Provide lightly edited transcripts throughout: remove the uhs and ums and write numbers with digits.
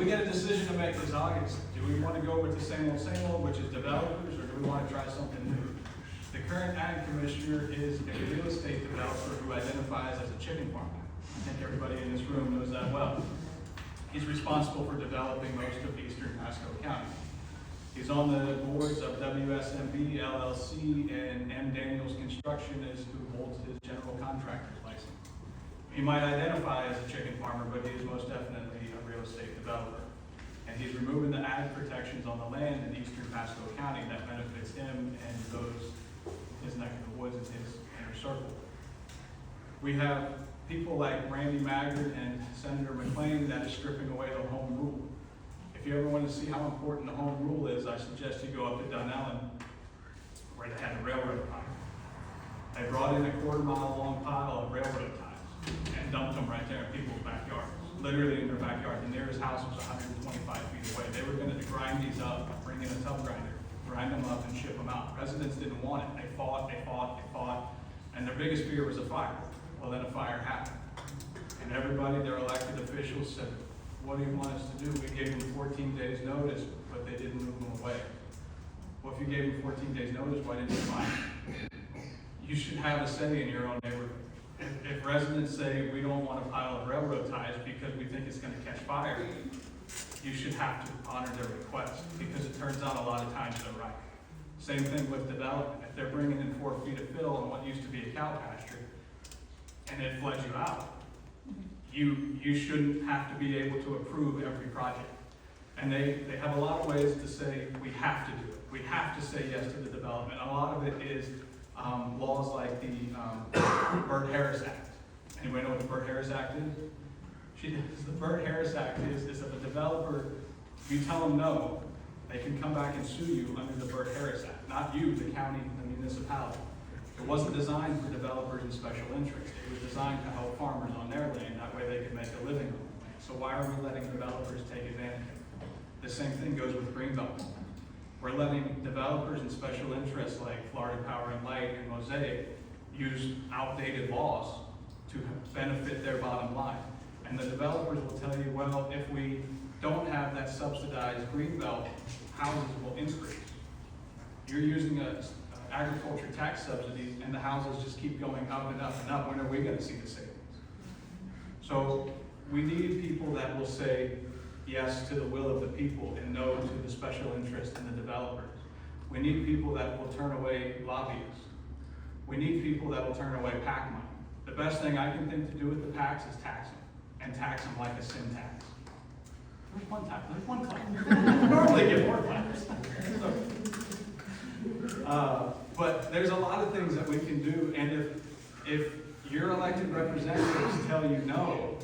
got a decision to make this August. Do we want to go with the same old, which is developers, or do we want to try something new? The current ag commissioner is a real estate developer who identifies as a chicken farmer. I think everybody in this room knows that well. He's responsible for developing most of eastern Pasco County. He's on the boards of WSMB, LLC, and M. Daniels Construction is who holds his general contractor's license. He might identify as a chicken farmer, but he is most definitely a real estate developer. And he's removing the ag protections on the land in eastern Pasco County that benefits him and those his neck of the woods and his inner circle. We have people like Randy Maggard and Senator McLean that is stripping away the home rule. If you ever want to see how important the home rule is, I suggest you go up to Dunellen, where they had the railroad tie. They brought in a 1/4 mile long pile of railroad ties and dumped them right there in people's backyards, literally in their backyard. The nearest house was 125 feet away. They were going to grind these up, bring in a tub grinder, grind them up and ship them out. Residents didn't want it. They fought, and their biggest fear was a fire. Well, then a fire happened. And everybody, their elected officials said, what do you want us to do? We gave them 14 days notice, but they didn't move them away. Well, if you gave them 14 days notice, why didn't you fine them? You should have a say in your own neighborhood. If residents say we don't want a pile of railroad ties because we think it's going to catch fire, you should have to honor their request, because it turns out a lot of times they're right. Same thing with development. If they're bringing in 4 feet of fill on what used to be a cow pasture, and it floods you out, you shouldn't have to be able to approve every project. And they have a lot of ways to say we have to do it. We have to say yes to the development. A lot of it is laws like the Burt-Harris Act. Anybody know what the Burt-Harris Act is? The Burt-Harris Act is if a developer, you tell them no, they can come back and sue you under the Burt-Harris Act. Not you, the county, the municipality. It wasn't designed for developers in special interest. It was designed to help farmers on their land. That way they could make a living on the land. So why are we letting developers take advantage of it? The same thing goes with Greenbelt. We're letting developers in special interests like Florida Power and Light and Mosaic use outdated laws to benefit their bottom line. And the developers will tell you, well, if we don't have that subsidized Greenbelt, houses will increase. You're using agriculture tax subsidies, and the houses just keep going up and up and up. When are we going to see the savings? So we need people that will say yes to the will of the people and no to the special interest in the developers. We need people that will turn away lobbyists. We need people that will turn away PAC money. The best thing I can think to do with the PACs is tax them, and tax them like a sin tax. There's one tax, there's one clap. Normally get more claps. But there's a lot of things that we can do, and if your elected representatives tell you no,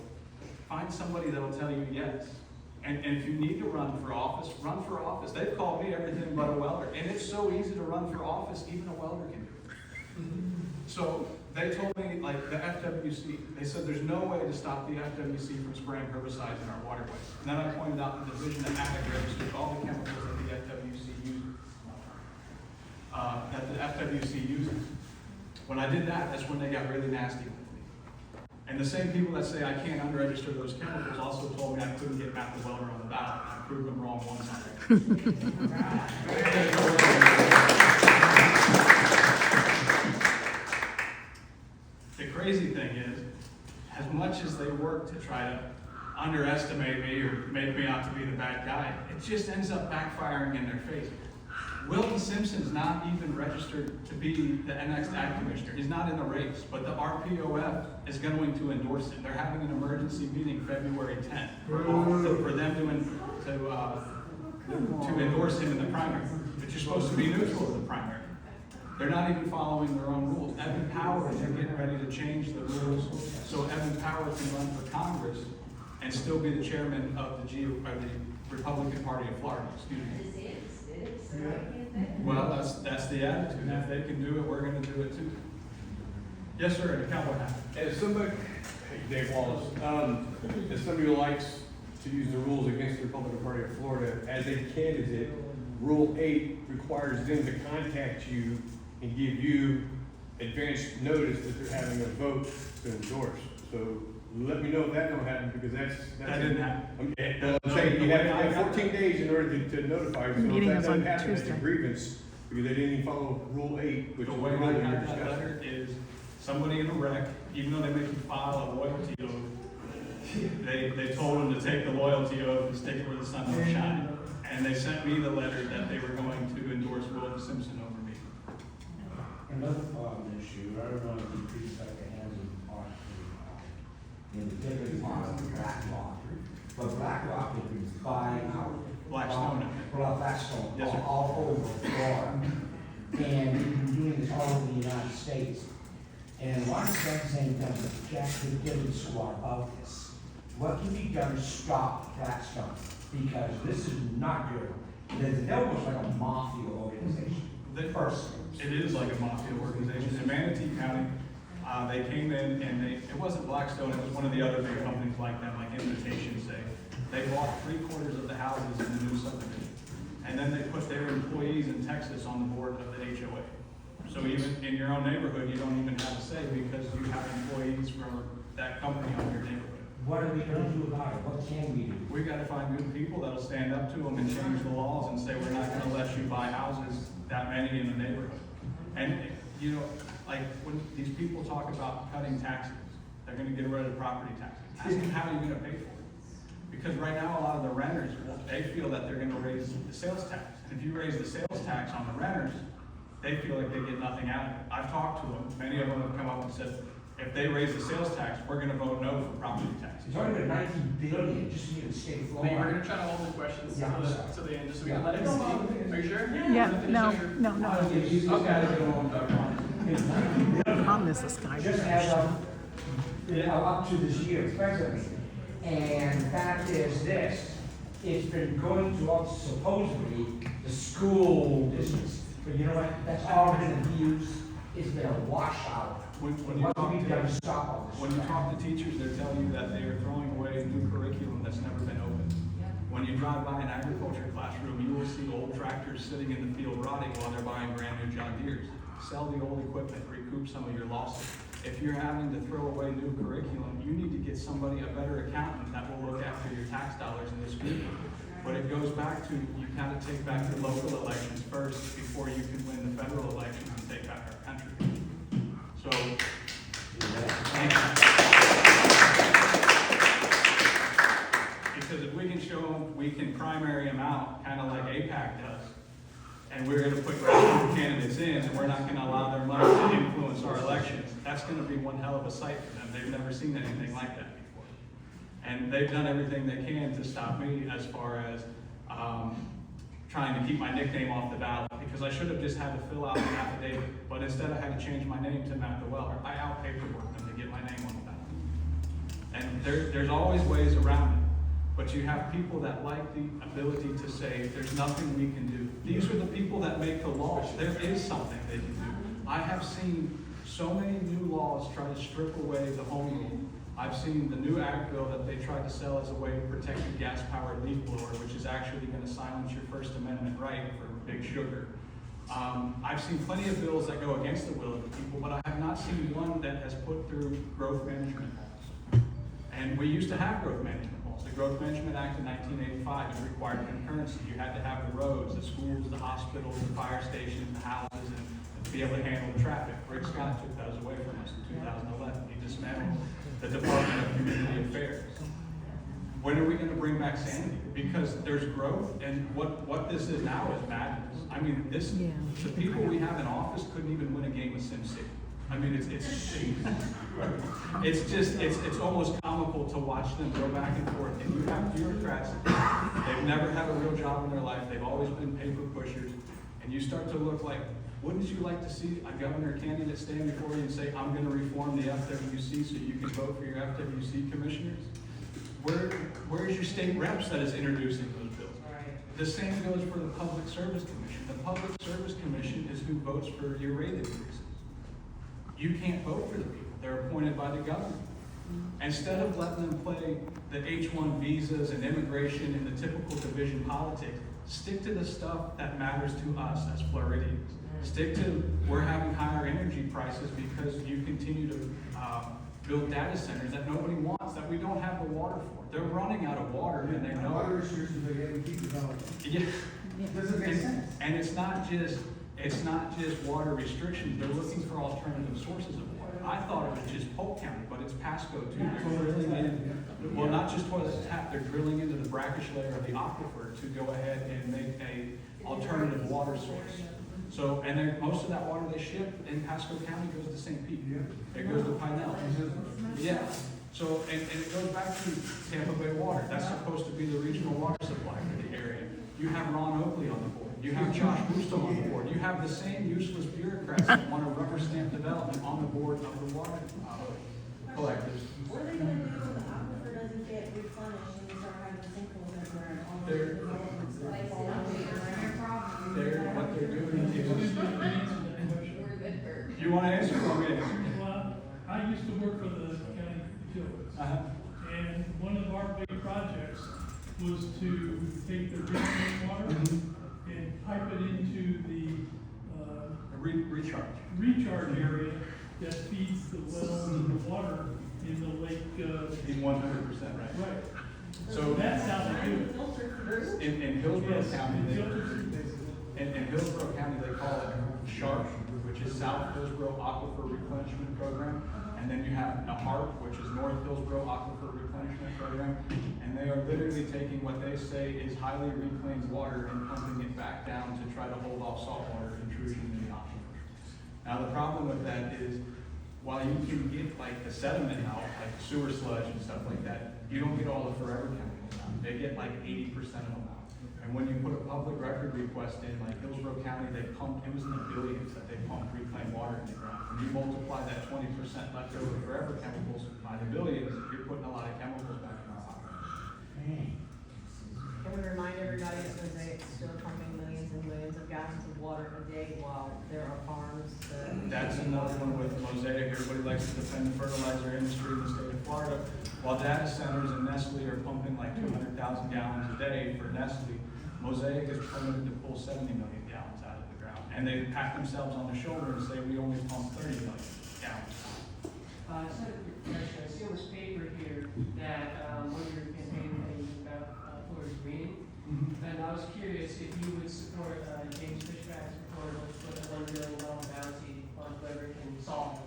find somebody that will tell you yes. And if you need to run for office, run for office. They've called me everything but a welder, and it's so easy to run for office, even a welder can do it. So they told me, like the FWC, they said there's no way to stop the FWC from spraying herbicides in our waterways. And then I pointed out the division that ag registered all the chemicals that the FWC uses. That the FWC uses. When I did that, that's when they got really nasty with me. And the same people that say I can't unregister those chemicals also told me I couldn't get Matt the welder on the ballot. I proved them wrong once already. The crazy thing is, as much as they work to try to underestimate me or make me out to be the bad guy, it just ends up backfiring in their face. Wilton Simpson's not even registered to be the next ag commissioner. He's not in the race, but the RPOF is going to endorse it. They're having an emergency meeting February 10th for them to endorse him in the primary. But you're supposed to be neutral in the primary. They're not even following their own rules. Evan Powers, they're getting ready to change the rules so Evan Powers can run for Congress and still be the chairman of the Republican Party of Florida. Excuse me. Well, that's the attitude. If they can do it, we're going to do it too. Yes, sir. And cowboy hat. As somebody, Dave Wallace, as somebody who likes to use the rules against the Republican Party of Florida, as a candidate, Rule 8 requires them to contact you and give you advance notice that they're having a vote to endorse. So let me know if that don't happen, because that's. That didn't happen. Well, I'm saying you have 14 days in order to notify, so if Meeting that is on doesn't happen, it's a Tuesday. grievance, because they didn't even follow Rule 8, which The is way the rule I that got you're that discussing. letter is somebody in a wreck, even though they make you file a loyalty oath, they told them to take the loyalty oath and stick it where the sun don't shine. And they sent me the letter that they were going to endorse Wilton Simpson over me. Another problem issue, I don't know if you please like a hands in the different part of Blackrock. But Blackrock has been buying out. Blackstone. Blackstone, Yes, sir. all over Florida. And they've been doing this all over the United States. And one of the things that Jack didn't squat about this. What can be done to stop Blackstone? Because this is not good. They're almost like a mafia organization. It is like a mafia organization. In Manatee County, they came in and it wasn't Blackstone, it was one of the other big companies like them, like Invitation say. They bought 3/4 of the houses in the new subdivision. And then they put their employees in Texas on the board of the HOA. So even in your own neighborhood, you don't even have a say because you have employees from that company on your neighborhood. What are we gonna do about it? What can we do? We gotta find good people that'll stand up to them and change the laws and say, we're not gonna let you buy houses, that many in the neighborhood. And, you know, like, when these people talk about cutting taxes, they're gonna get rid of property taxes. Ask them how you're gonna pay for it. Because right now, a lot of the renters, they feel that they're gonna raise the sales tax. And if you raise the sales tax on the renters, they feel like they get nothing out of it. I've talked to them, many of them have come up and said, if they raise the sales tax, we're gonna vote no for property taxes. It's already been 19 billion just in the state of Lee, we're Florida. gonna try to hold the questions Yeah, I'm sorry. to the end, just so we Yeah. can let him speak. Are you sure? Yeah, no. Okay. On this is Skype. Just as of, up to this year presently. And the fact is this, it's been going to supposedly the school districts. But you know what, that's all been abused, it's been a washout. When you What talk can be to- done to stop all this? When you talk to teachers, they're telling you that they are throwing away new curriculum that's never been opened. When you drive by an agriculture classroom, you will see old tractors sitting in the field rotting while they're buying brand new John Deeres. Sell the old equipment, recoup some of your losses. If you're having to throw away new curriculum, you need to get somebody, a better accountant that will look after your tax dollars in this group. But it goes back to, you gotta take back your local elections first before you can win the federal elections and take back our country. So, because if we can show them, we can primary them out, kind of like APAC does, and we're gonna put grassroots candidates in, and we're not gonna allow their money to influence our elections, that's gonna be one hell of a sight for them. They've never seen anything like that before. And they've done everything they can to stop me as far as, trying to keep my nickname off the ballot, because I should have just had to fill out an affidavit, but instead I had to change my name to Matt the Welder. I out-paperworked them to get my name on the ballot. And there's always ways around it, but you have people that like the ability to say, there's nothing we can do. These are the people that make the laws. There is something they can do. I have seen so many new laws try to strip away the home rule. I've seen the new ag bill that they tried to sell as a way to protect your gas-powered leaf blower, which is actually gonna silence your First Amendment right for big sugar. I've seen plenty of bills that go against the will of the people, but I have not seen one that has put through growth management laws. And we used to have growth management laws. The Growth Management Act in 1985, it required concurrency. You had to have the roads, the schools, the hospitals, the fire stations, the houses, and to be able to handle the traffic. Rick Scott took those away from us in 2011. He dismantled the Department of Community Affairs. When are we gonna bring back sanity? Because there's growth, and what this is now is madness. I mean, the people we have in office couldn't even win a game of SimCity. I mean, it's almost comical to watch them go back and forth. And you have bureaucrats, they've never had a real job in their life, they've always been paper pushers, and you start to look like, wouldn't you like to see a governor candidate stand before you and say, I'm gonna reform the FWC so you can vote for your FWC commissioners? Where's your state reps that is introducing those bills? The same goes for the Public Service Commission. The Public Service Commission is who votes for your rate increases. You can't vote for the people. They're appointed by the government. Instead of letting them play the H-1 visas and immigration and the typical division politics, stick to the stuff that matters to us as Floridians. Stick to, we're having higher energy prices because you continue to build data centers that nobody wants, that we don't have the water for. They're running out of water and they know. Water restrictions, they have to keep developing. Yeah. Doesn't make sense. And it's not just water restrictions, they're looking for alternative sources of water. I thought it was just Polk County, but it's Pasco too. They're drilling in, well, not just toilet tap, they're drilling into the brackish layer of the aquifer to go ahead and make a alternative water source. So, and most of that water they ship in Pasco County goes to St. Pete. It goes to Pinell. Yeah. So, and it goes back to Tampa Bay Water. That's supposed to be the regional water supply for the area. You have Ron Oakley on the board. You have Josh Busto on the board. You have the same useless bureaucrats that want to rubber stamp development on the board of the water collectors. What are they gonna do when the aquifer doesn't get replenished and we start having sinkholes everywhere and all those They're- developments that fall over? What they're doing is, We're good for. you want to answer or me to answer? Well, I used to work for the county utilities, and one of our big projects was to take the reclaimed water and pipe it into the, Recharge. recharge area that feeds the wells and the water in the lake, He's 100% right. right. So That's how they do it. Filter through? in Hillsborough Yes, County, filters. in Hillsborough County, they call it SHARP, which is South Hillsborough Aquifer Replenishment Program. And then you have a HARP, which is North Hillsborough Aquifer Replenishment Program. And they are literally taking what they say is highly reclaimed water and pumping it back down to try to hold off saltwater intrusion in the aquifer. Now, the problem with that is, while you can get like the sediment out, like sewer sludge and stuff like that, you don't get all the forever chemicals out. They get like 80% of them out. And when you put a public record request in, like Hillsborough County, they pumped, it was in the billions that they pumped reclaimed water in the ground. When you multiply that 20% leftover forever chemicals by the billions, you're putting a lot of chemicals back in our aquifer. Can we remind everybody that Mosaic's still pumping millions and millions of gallons of water a day while there are farms that. That's another one with Mosaic. Everybody likes to defend the fertilizer industry in the state of Florida. While data centers and Nestle are pumping like 200,000 gallons a day for Nestle, Mosaic is permitted to pull 70 million gallons out of the ground. And they pat themselves on the shoulder and say, we only pump 30 million gallons. I see on this paper here that, one of your campaign things about, Florida's greening. And I was curious if you would support, James Fishback's proposal to put a $1 million bounty on whoever can solve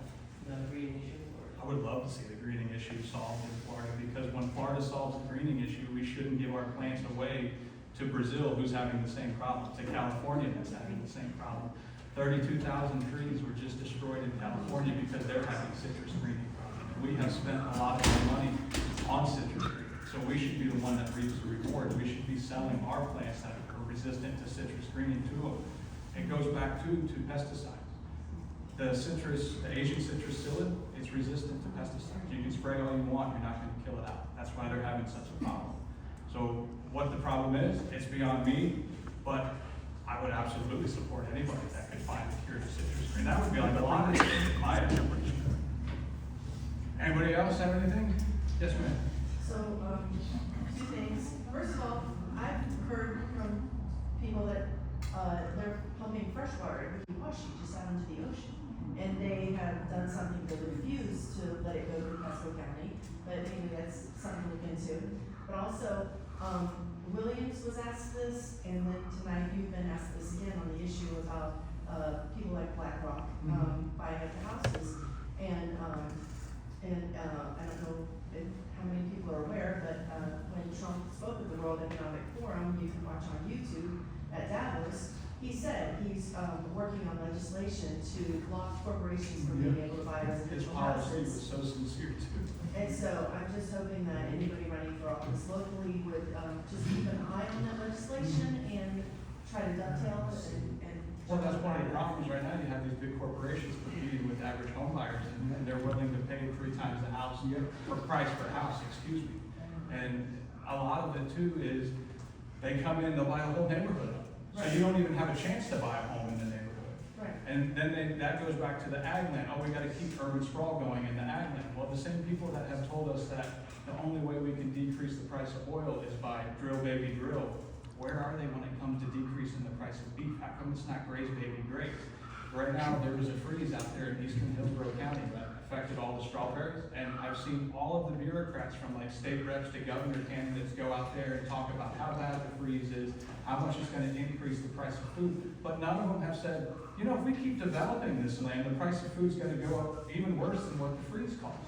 the greening issue in Florida. I would love to see the greening issue solved in Florida, because when Florida solves the greening issue, we shouldn't give our plants away to Brazil, who's having the same problem, to California, that's having the same problem. 32,000 trees were just destroyed in California because they're having citrus greening. We have spent a lot of our money on citrus greening, so we should be the one that reaps the reward. We should be selling our plants that are resistant to citrus greening to them. It goes back to pesticides. The Asian citrus psyllid, it's resistant to pesticides. You can spray all you want, you're not gonna kill it out. That's why they're having such a problem. So what the problem is, it's beyond me, but I would absolutely support anybody that could find a cure to citrus green. That would be like a lot of in my opinion. Anybody else have anything? Yes, ma'am. So, two things. First of all, I've heard from people that, they're pumping fresh water at Wishy just out into the ocean. And they have done something to refuse to let it go through Pasco County, but maybe that's something to look into. But also, Williams was asked this, and then tonight you've been asked this again on the issue about, people like BlackRock, buying up the houses. And I don't know how many people are aware, but when Trump spoke at the World Economic Forum, you can watch on YouTube at Davos, he said he's working on legislation to block corporations from being able to buy His residential policy was houses. so sincere too. And so I'm just hoping that anybody running for office locally would just keep an eye on that legislation and try to dovetail and. Well, that's one of the problems right now. You have these big corporations competing with average home buyers, and they're willing to pay 3 times the house, or price per house, excuse me. And a lot of it too is, they come in, they'll buy a whole neighborhood up. So you don't even have a chance to buy a home in the neighborhood. Right. And then that goes back to the ag land. Oh, we gotta keep urban sprawl going in the ag land. Well, the same people that have told us that the only way we can decrease the price of oil is by drill baby drill, where are they when it comes to decreasing the price of beef? How come it's not graze baby graze? Right now, there was a freeze out there in eastern Hillsborough County, about affected all the strawberries, and I've seen all of the bureaucrats from like state reps to governor candidates go out there and talk about how bad the freeze is, how much it's gonna increase the price of food, but none of them have said, you know, if we keep developing this land, the price of food's gonna go up even worse than what the freeze costs.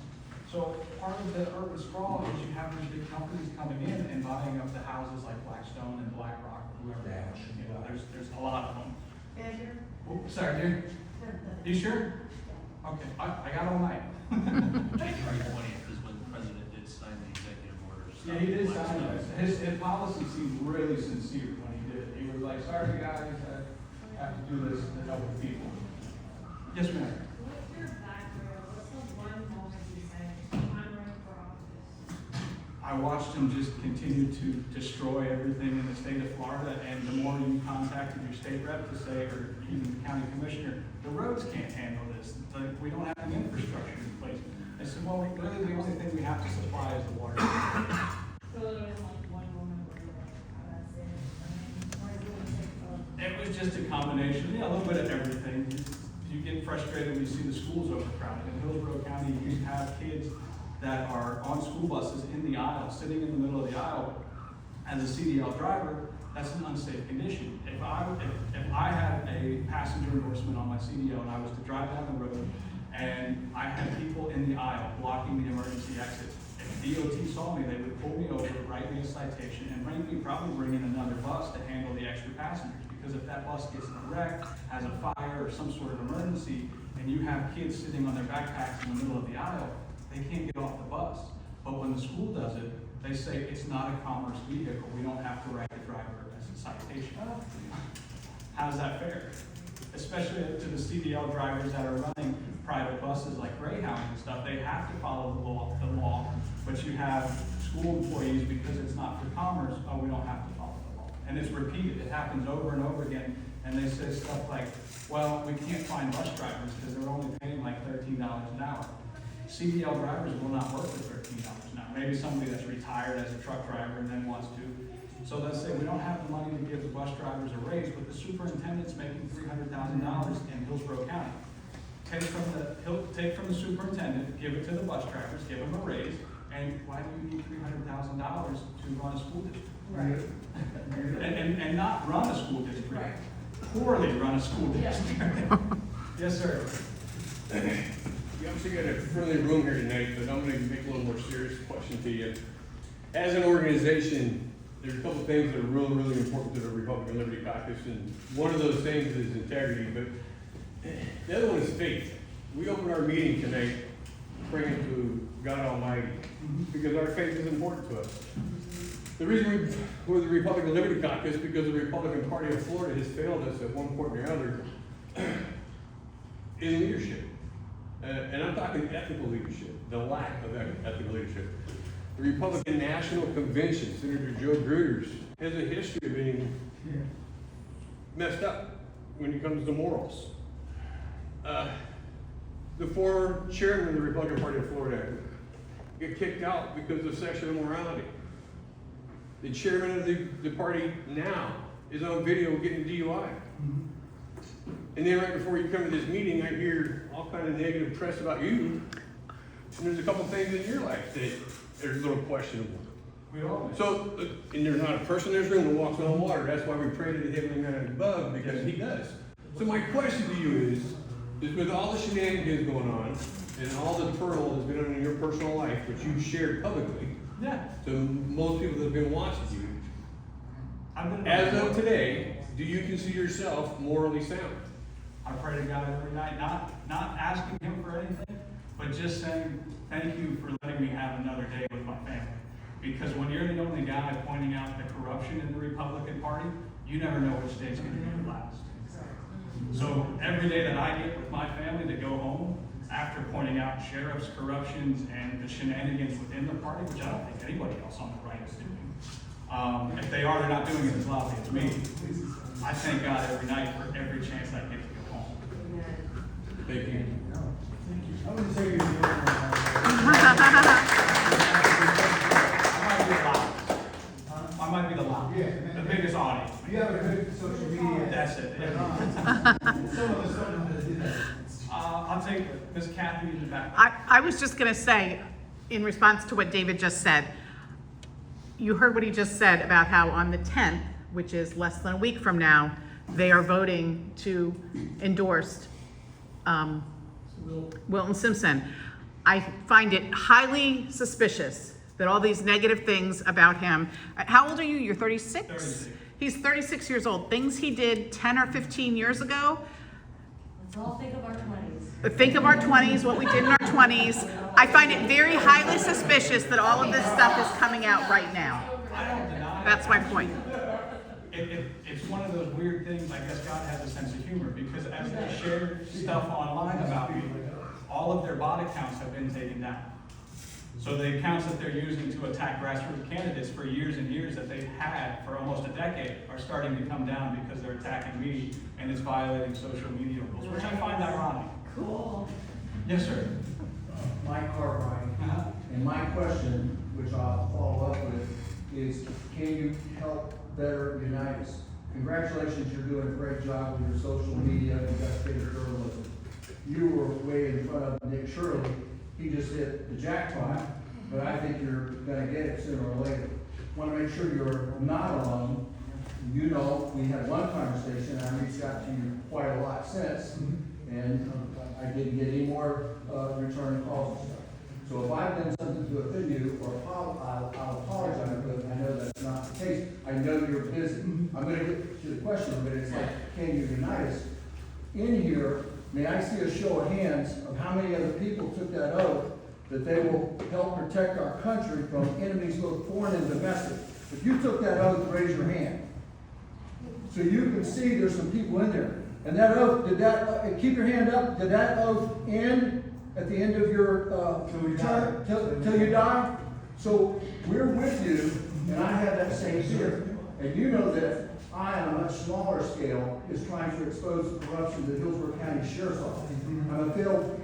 So part of the urban sprawl is you have these big companies coming in and buying up the houses like Blackstone and BlackRock or whoever else. You know, there's a lot of them. Andrew? Oh, sorry, dear. You sure? Okay, I got all night. January 20th is when the president did sign the executive order. Yeah, he did sign it. His policy seemed really sincere when he did it. He was like, sorry guys, I have to do this to help the people. Yes, ma'am. What's your background? What's the one moment you say, I'm running for office? I watched him just continue to destroy everything in the state of Florida, and the more you contacted your state rep to say, or even the county commissioner, the roads can't handle this. Like, we don't have the infrastructure in place. I said, well, really the only thing we have to supply is the water. So there was like one moment where you're like, oh, that's it. I mean, or is it gonna take It was just a combination, a little bit of everything. You get frustrated when you see the schools overcrowded. In Hillsborough County, you have kids that are on school buses in the aisle, sitting in the middle of the aisle. As a CDL driver, that's an unsafe condition. If I had a passenger endorsement on my CDL and I was to drive down the road and I had people in the aisle blocking the emergency exit, if DOT saw me, they would pull me over, write me a citation, and probably bring in another bus to handle the extra passengers. Because if that bus gets in a wreck, has a fire or some sort of emergency, and you have kids sitting on their backpacks in the middle of the aisle, they can't get off the bus. But when the school does it, they say it's not a commerce vehicle. We don't have to write the driver as a citation. How's that fair? Especially to the CDL drivers that are running private buses like Greyhound and stuff, they have to follow the law. But you have school employees, because it's not for commerce, we don't have to follow the law. And it's repeated. It happens over and over again. And they say stuff like, well, we can't find bus drivers because they're only paying like $13 an hour. CDL drivers will not work for $13 an hour. Maybe somebody that's retired as a truck driver and then wants to. So let's say we don't have the money to give the bus drivers a raise, but the superintendent's making $300,000 in Hillsborough County. Take from the superintendent, give it to the bus drivers, give them a raise, and why do you need $300,000 to run a school district? Right. and not run a school district. Right. Poorly run a school district. Yes, sir. You obviously got a friendly room here tonight, but I'm gonna make a little more serious question to you. As an organization, there's a couple things that are really, really important to the Republican Liberty Caucus, and one of those things is integrity, but the other one is faith. We open our meeting tonight praying to God Almighty, because our faith is important to us. The reason we're the Republican Liberty Caucus is because the Republican Party of Florida has failed us at one point or another in leadership. And I'm talking ethical leadership, the lack of ethical leadership. The Republican National Convention, Senator Joe Gruters, has a history of being messed up when it comes to morals. The former chairman of the Republican Party of Florida got kicked out because of sexual immorality. The chairman of the party now is on video getting DUI. And then right before you come to this meeting, I hear all kind of negative press about you. And there's a couple things in your life that are a little questionable. We all So, and there's not a person in this room that walks on water. That's why we pray to the heavenly man above, because he does. So my question to you is with all the shenanigans going on, and all the turmoil that's been on in your personal life, which you've shared publicly, to most people that have been watching you, as of today, do you consider yourself morally sound? I pray to God every night, not asking him for anything, but just saying, thank you for letting me have another day with my family. Because when you're the only guy pointing out the corruption in the Republican Party, you never know which day's gonna be your last. So every day that I get with my family to go home, after pointing out sheriff's corruptions and the shenanigans within the party, which I don't think anybody else on the right is doing. If they are, they're not doing it as loudly as me. I thank God every night for every chance I get to go home. Thank you. I wouldn't say you're the only one. I might be the loudest. Yeah. The biggest audience. You have a good social media. That's it. Some of us don't know how to do that. I'll take it. Ms. Kathy in the back. I was just gonna say, in response to what David just said, you heard what he just said about how on the 10th, which is less than a week from now, they are voting to endorse Wilton Simpson. I find it highly suspicious that all these negative things about him. How old are you? You're 36? 36. He's 36 years old. Things he did 10 or 15 years ago. Let's all think of our 20s. Think of our 20s, what we did in our 20s. I find it very highly suspicious that all of this stuff is coming out right now. I don't deny it. That's my point. It's one of those weird things, I guess God has a sense of humor, because as they share stuff online about me, all of their bot accounts have been taken down. So the accounts that they're using to attack grassroots candidates for years and years that they've had for almost a decade are starting to come down because they're attacking me and it's violating social media rules, which I find ironic. Cool. Yes, sir. Mike Cartwright. And my question, which I'll follow up with, is can you help better unite us? Congratulations, you're doing a great job with your social media and investigative journalism. You were way in front of Nick Shirley. He just hit the jackpot, but I think you're gonna get it sooner or later. Want to make sure you're not alone. You know, we had one conversation, and I reached out to you quite a lot since, and I didn't get any more return calls and stuff. So if I've done something to offend you, or I'll apologize, but I know that's not the case. I know you're busy. I'm gonna get to the question, but it's like, can you unite us? In here, may I see a show of hands of how many other people took that oath that they will help protect our country from enemies both foreign and domestic? If you took that oath, raise your hand. So you can see there's some people in there. And that oath, did that, keep your hand up, did that oath end at the end of your term, till you die? So we're with you, and I have that same fear. And you know that I, on a much smaller scale, is trying to expose the corruption of the Hillsborough County Sheriff's Office. I'm a failed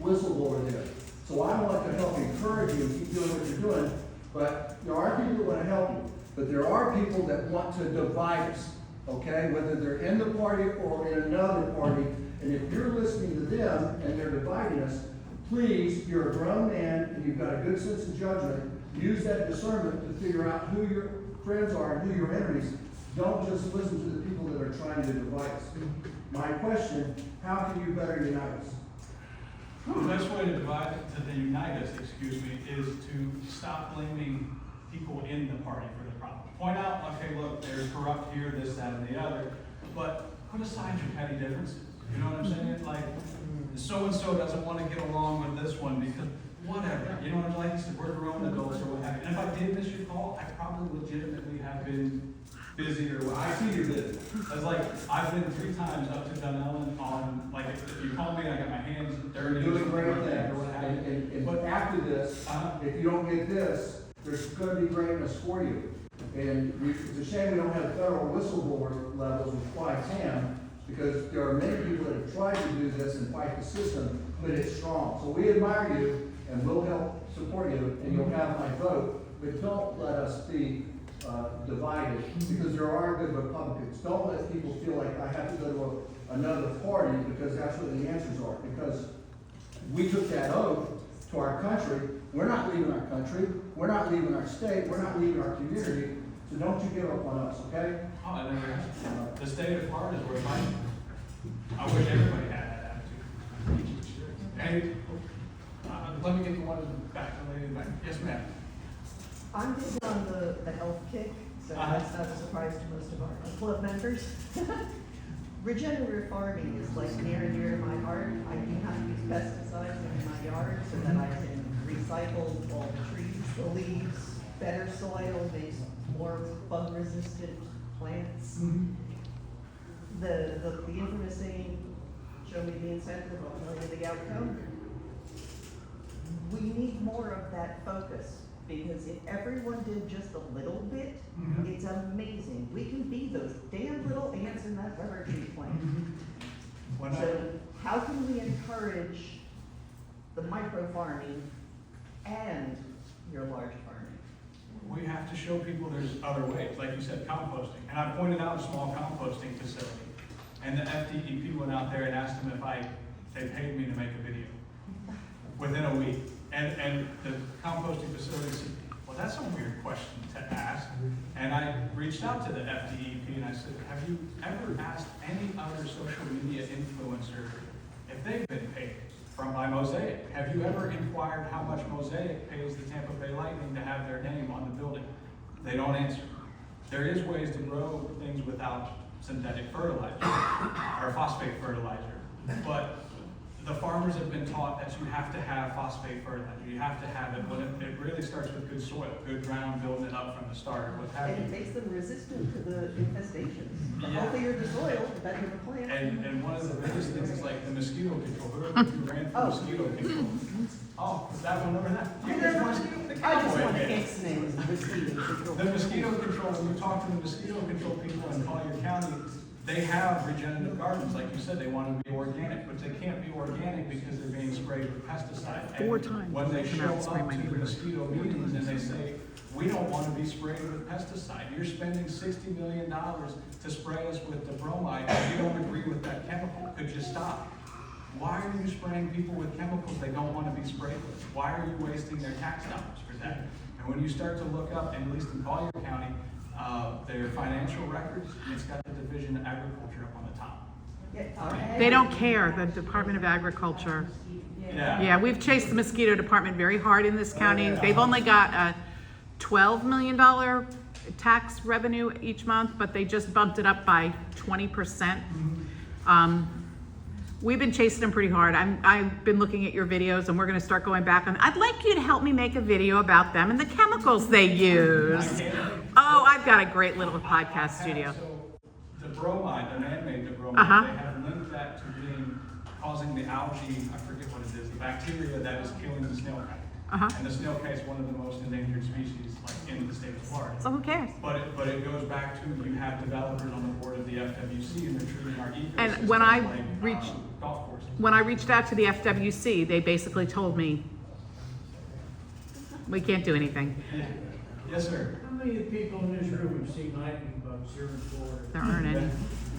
whistleblower there. So I want to help encourage you, keep doing what you're doing, but there are people that want to help you. But there are people that want to divide us, okay? Whether they're in the party or in another party. And if you're listening to them and they're dividing us, please, you're a grown man and you've got a good sense of judgment. Use that discernment to figure out who your friends are and who your enemies. Don't just listen to the people that are trying to divide us. My question, how can you better unite us? The best way to unite us, is to stop blaming people in the party for the problem. Point out, okay, look, there's corrupt here, this, that, and the other, but put aside your petty differences. You know what I'm saying? Like, so-and-so doesn't want to get along with this one because whatever. You know what I'm like? You said, we're grown adults or what have you. And if I did miss your call, I probably legitimately have been busy or what. I see you're busy. It's like, I've been 3 times up to Dunellen on, like, if you call me, I got my hands dirty. You're doing great or things. what have you. But after this, if you don't get this, there's going to be greatness for you. And it's a shame we don't have federal whistleblower levels with Quai-Tam, because there are many people that have tried to do this and fight the system, but it's strong. So we admire you, and we'll help support you, and you'll have my vote. But don't let us be divided, because there are good Republicans. Don't let people feel like I have to go to another party because that's what the answers are. Because we took that oath to our country. We're not leaving our country. We're not leaving our state. We're not leaving our community. So don't you give up on us, okay? Oh, I never, the state of heart is where fighting. I wish everybody had that attitude. And let me get the one in the back, the lady in the back. Yes, ma'am. I'm big on the health kick, so that's not a surprise to most of our club members. Regenerative farming is like near and dear to my heart. I do not use pesticides in my yard so that I can recycle all the trees, the leaves, better soil, makes more bug-resistant plants. The infamous saying, show me the incentive, I'll tell you the outcome. We need more of that focus, because if everyone did just a little bit, it's amazing. We can be those damn little ants in that rubber tree plant. So how can we encourage the micro farming and your large farming? We have to show people there's other ways, like you said, composting. And I pointed out a small composting facility. And the FDEP went out there and asked them if I they paid me to make a video within a week. And the composting facility said, well, that's a weird question to ask. And I reached out to the FDEP and I said, have you ever asked any other social media influencer if they've been paid by Mosaic? Have you ever inquired how much Mosaic pays the Tampa Bay Lightning to have their name on the building? They don't answer. There is ways to grow things without synthetic fertilizer or phosphate fertilizer, but the farmers have been taught that you have to have phosphate fertilizer. You have to have it when it really starts with good soil, good ground, building it up from the start. What have And it you. makes them resistant to the infestations. The Yeah. healthier the soil, the better the plant. And one of the biggest things is like the mosquito control. Whoever ran for mosquito control. Oh, that one over there. You just want the I just cowboy want to man. X-name mosquito control. The mosquito control, when you talk to the mosquito control people in Collier County, they have regenerative gardens, like you said, they want to be organic, but they can't be organic because they're being sprayed with pesticide. And 4 times when they I come show out and spray up my to the neighborhood. mosquito meetings and they say, we don't want to be sprayed with pesticide, you're spending $60 million to spray us with the bromide, and we don't agree with that chemical, could you stop? Why are you spraying people with chemicals they don't want to be sprayed with? Why are you wasting their tax dollars for that? And when you start to look up, and at least in Collier County, their financial records, it's got the Division of Agriculture up on the top. They don't care, the Department of Agriculture. Yeah. Yeah, we've chased the mosquito department very hard in this county. They've only got a $12 million tax revenue each month, but they just bumped it up by 20%. We've been chasing them pretty hard. I've been looking at your videos and we're gonna start going back on. I'd like you to help me make a video about them and the chemicals they use. Oh, I've got a great little podcast studio. So the bromide, the man-made bromide, Uh-huh. they have linked that to causing the algae, I forget what it is, the bacteria that is killing the snail kite. Uh-huh. And the snail kite is one of the most endangered species, like in the state of Florida. So who cares? But it goes back to, you have developers on the board of the FWC and they're treating our ecosystem And when I like reached- golf courses. When I reached out to the FWC, they basically told me, we can't do anything. Yes, sir. How many of the people in this room have seen lightning bugs here in Florida? There aren't any.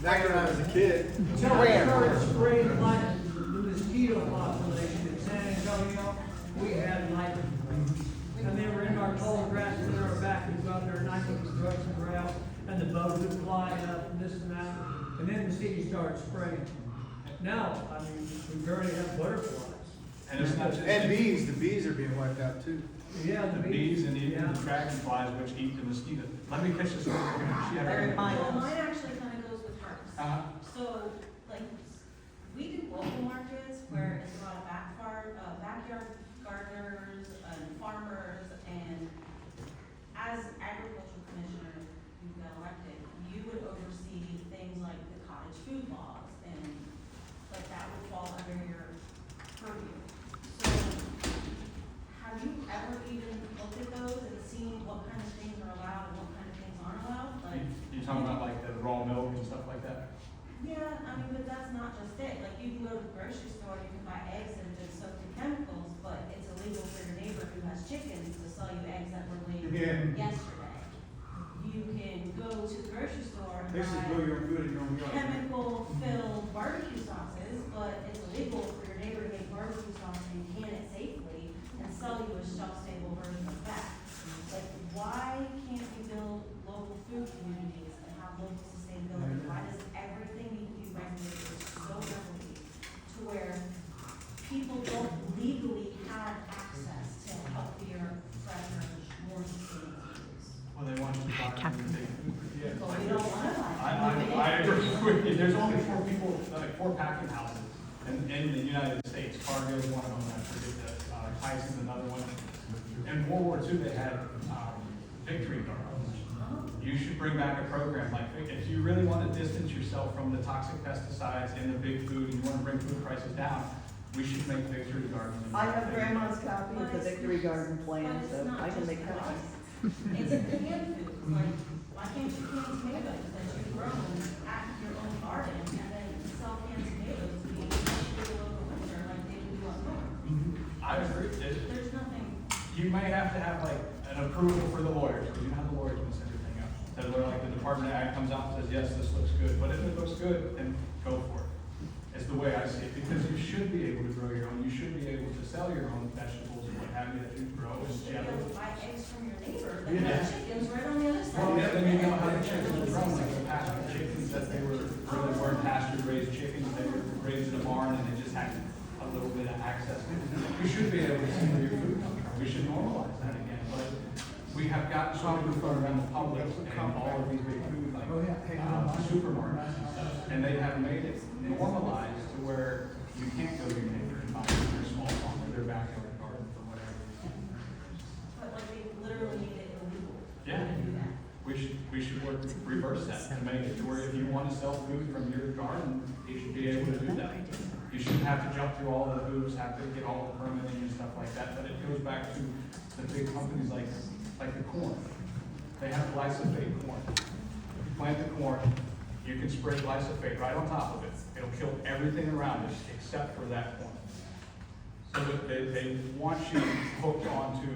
Back when I was a kid. Until they started spraying lightning, the mosquito population in San Antonio, we had lightning. And they were in our tall grass, and in our back, we got there, and I took the drugs and grass, and the bugs would fly up, and this and that, and then the city started spraying. Now, I mean, we barely have butterflies. And it's not just. And bees, the bees are being wiped out too. Yeah, The bees and even the dragonflies which eat the mosquito. Let me pitch this over here. She had Larry, a- Well, mine actually kind of goes with hers. Uh-huh. So, like, we do local markets where it's a lot of backyard gardeners and farmers, and as agricultural commissioner, you got elected, you would oversee things like the cottage food laws, and like that would fall under your purview. So, have you ever even looked at those and seen what kind of things are allowed and what kind of things aren't allowed? Like, You talking about like the raw milk and stuff like that? yeah, I mean, but that's not just it. Like, you can go to the grocery store, you can buy eggs that have been soaked in chemicals, but it's illegal for your neighbor who has chickens to sell you eggs that were laid yesterday. You can go to the grocery store and buy your food in your own yard. chemical-filled barbecue sauces, but it's illegal for your neighbor to make barbecue sauce and can it safely and sell you a shelf-stable version of that. Like, why can't we build local food communities and have local sustainability? Why does everything need to be regulated so heavily to where people don't legally have access to healthier, fresher, more sustainable foods? Well, they want you to buy Captain. But we don't wanna buy. I agree with you. There's only 4 people, like 4 packing houses in the United States. Fargo is one of them, I forget that, Tyson's another one. In World War II, they had, victory gardens. You should bring back a program like, if you really want to distance yourself from the toxic pesticides and the big food, and you want to bring food prices down, we should make victory gardens. I have grandma's copy of the Victory Garden plan, so I can make copies. It's canned food, like, why can't you can tomatoes that you've grown at your own garden and then sell canned tomatoes to be over winter like they would do up north? I agree. There's nothing. You may have to have like an approval for the lawyers, because you know how the lawyers mess everything up. That they're like, the Department of Ag comes out and says, yes, this looks good, but if it looks good, then go for it. is the way I see it, because you should be able to grow your own, you should be able to sell your own vegetables and what have you that you grow You and should be able generate. to buy eggs from your neighbor, that Yeah. have chickens right on the other side. Well, yeah, then you know how the chickens were grown, like the pasture chickens, that they really weren't pasture raised chickens, they were raised in a barn and they just had a little bit of access. We should be able to see where your food comes from, we should normalize that again, but we have gotten so far around the public and all of these big food, like, supermarkets and stuff, and they have made it normalized to where you can't go to your neighbor and buy their small farm or their backyard garden for whatever. But like they literally made it illegal. Yeah. to do that. We should work, reverse that, to make it to where if you wanna sell food from your garden, you should be able to do that. You shouldn't have to jump through all the hoops, have to get all the permitting and stuff like that, but it goes back to the big companies like the corn. They have glyphosate corn. You plant the corn, you can spray glyphosate right on top of it. It'll kill everything around it except for that corn. So that they want you hooked onto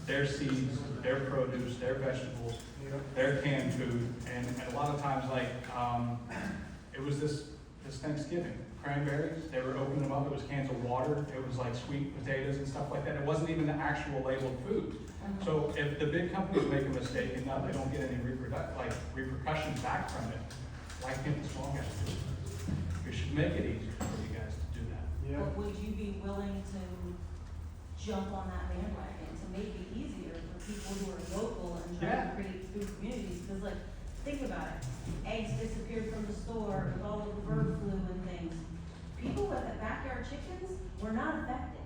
their seeds, their produce, their vegetables, their canned food, and a lot of times, like, it was this Thanksgiving, cranberries, they were opening them up, it was cans of water, it was like sweet potatoes and stuff like that, it wasn't even the actual labeled food. So if the big companies make a mistake and now they don't get any repercussions back from it, why can't the small guys do it? We should make it easier for you guys to do that. But would you be willing to jump on that bandwagon to make it easier for people who are local and try Yeah. to create food communities? Because like, think about it, eggs disappeared from the store with all of the bird flu and things. People with the backyard chickens were not affected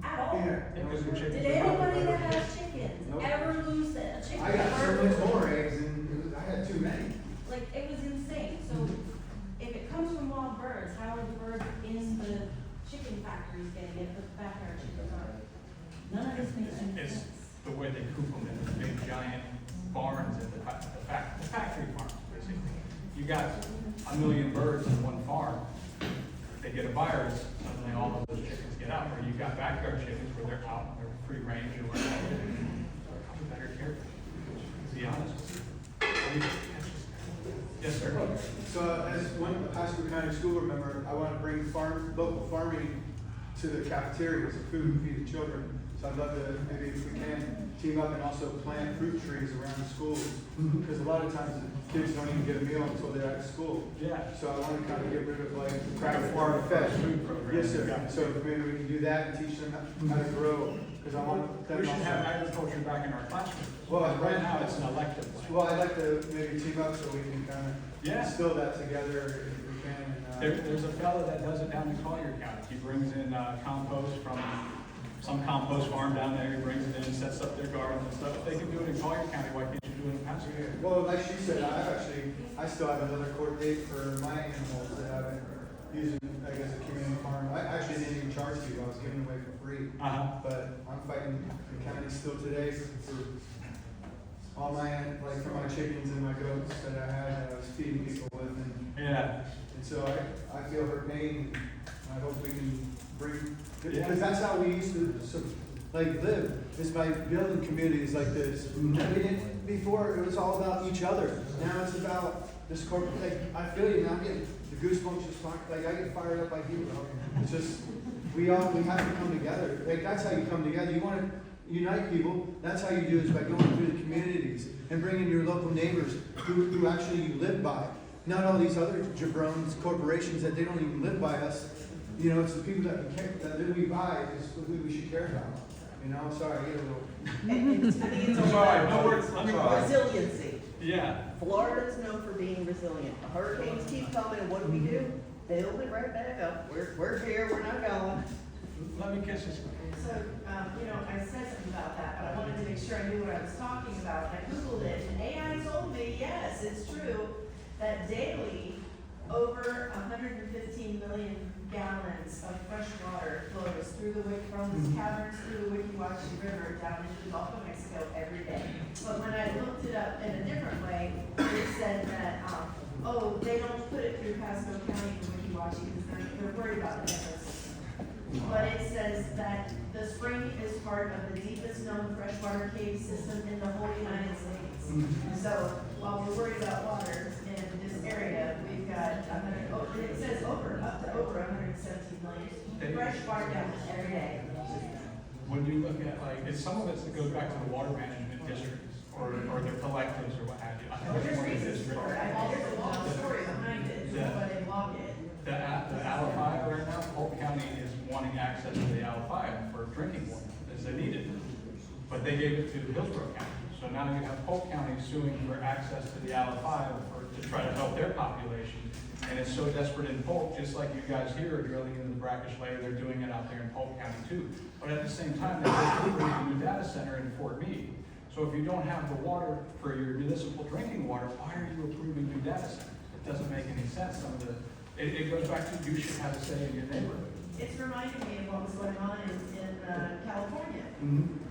at all. Because your chickens Did are not anybody that productive. has chickens Nope. ever lose a chicken? I got so bird much flu? more eggs and I had too many. Like, it was insane. So if it comes from wild birds, how are the birds in the chicken factories getting it, but the backyard chickens aren't? None of this makes any It's sense. the way they coop them in the big giant barns at the factory farms, basically. You got 1 million birds in one farm, they get a virus, suddenly all of those chickens get out. Or you got backyard chickens where they're out, they're free range or whatever. Probably better care for them, to be honest with you. Yes, sir. So as one Pasco County school board member, I want to bring local farming to the cafeterias of food and feed the children. So I'd love to, maybe if we can, team up and also plant fruit trees around the schools. Because a lot of times the kids don't even get a meal until they're at school. Yeah. So I want to kind of get rid of like the Like a Florida fed food program. Yes, sir. So maybe we can do that and teach them how to grow. Because I want them We should have also. agriculture back in our classrooms. Well, Right now, it's an elective. thing. Well, I'd like to maybe team up so we can kind of Yeah. instill that together if we can. There's a fellow that does it down in Collier County. He brings in compost from some compost farm down there. He brings it in, sets up their gardens and stuff. If they can do it in Collier County, why can't you do it in Pasco? Well, like she said, I still have another court date for my animals that I've been using, I guess, a community farm. I actually didn't even charge people, I was giving away for free. But I'm fighting the county still today for all my, like for my chickens and my goats that I had, that I was feeding people with. Yeah. And so I feel her pain, and I hope we can bring, Yeah. because that's how we used to, live, is by building communities like this. We didn't, before, it was all about each other. Now it's about this corporate, like, I feel you now, I'm getting the goosebumps just talk, like, I get fired up like you, bro. It's just, we have to come together. Like, that's how you come together. You wanna unite people, that's how you do it, is by going through the communities and bringing your local neighbors who actually you live by. Not all these other jabrones, corporations that they don't even live by us. You know, it's the people that we care, that live we buy is who we should care about. You know, sorry, I get a little. I think it's I'm all sorry, about no words, I'm sorry. resiliency. Yeah. Florida's known for being resilient. The hurricanes keep coming, and what do? Build it right back up. We're here, we're not going. Let me kiss this. So, I said something about that, but I wanted to make sure I knew what I was talking about. I Googled it, and AI told me, yes, it's true, that daily, over 115 million gallons of fresh water flows from the caverns through the Wiki-Washi River down into the Gulf of Mexico every day. But when I looked it up in a different way, it said that, they don't put it through Pasco County for Wiki-Washi because they're worried about the ecosystem. But it says that the spring is part of the deepest known freshwater cave system in the whole United States. So while we're worried about water in this area, we've got it says up to over $117 million. They- Fresh water down every day. When you look at like, it's some of it that goes back to the water management districts or the collectives or what have you. I think it's There's more the reasons district. for it. There's a long story behind it, Yeah. but they log it. The Alafaya right now, Polk County is wanting access to the Alafaya for drinking water, as they need it. But they gave it to Hillsborough County. So now you have Polk County suing for access to the Alafaya to try to help their population. And it's so desperate in Polk, just like you guys here are drilling into the brackish layer, they're doing it out there in Polk County too. But at the same time, they're approving a new data center in Fort Meade. So if you don't have the water for your municipal drinking water, why are you approving new data centers? It doesn't make any sense. It goes back to you should have a say in your neighborhood. It's reminding me of what was going on in California,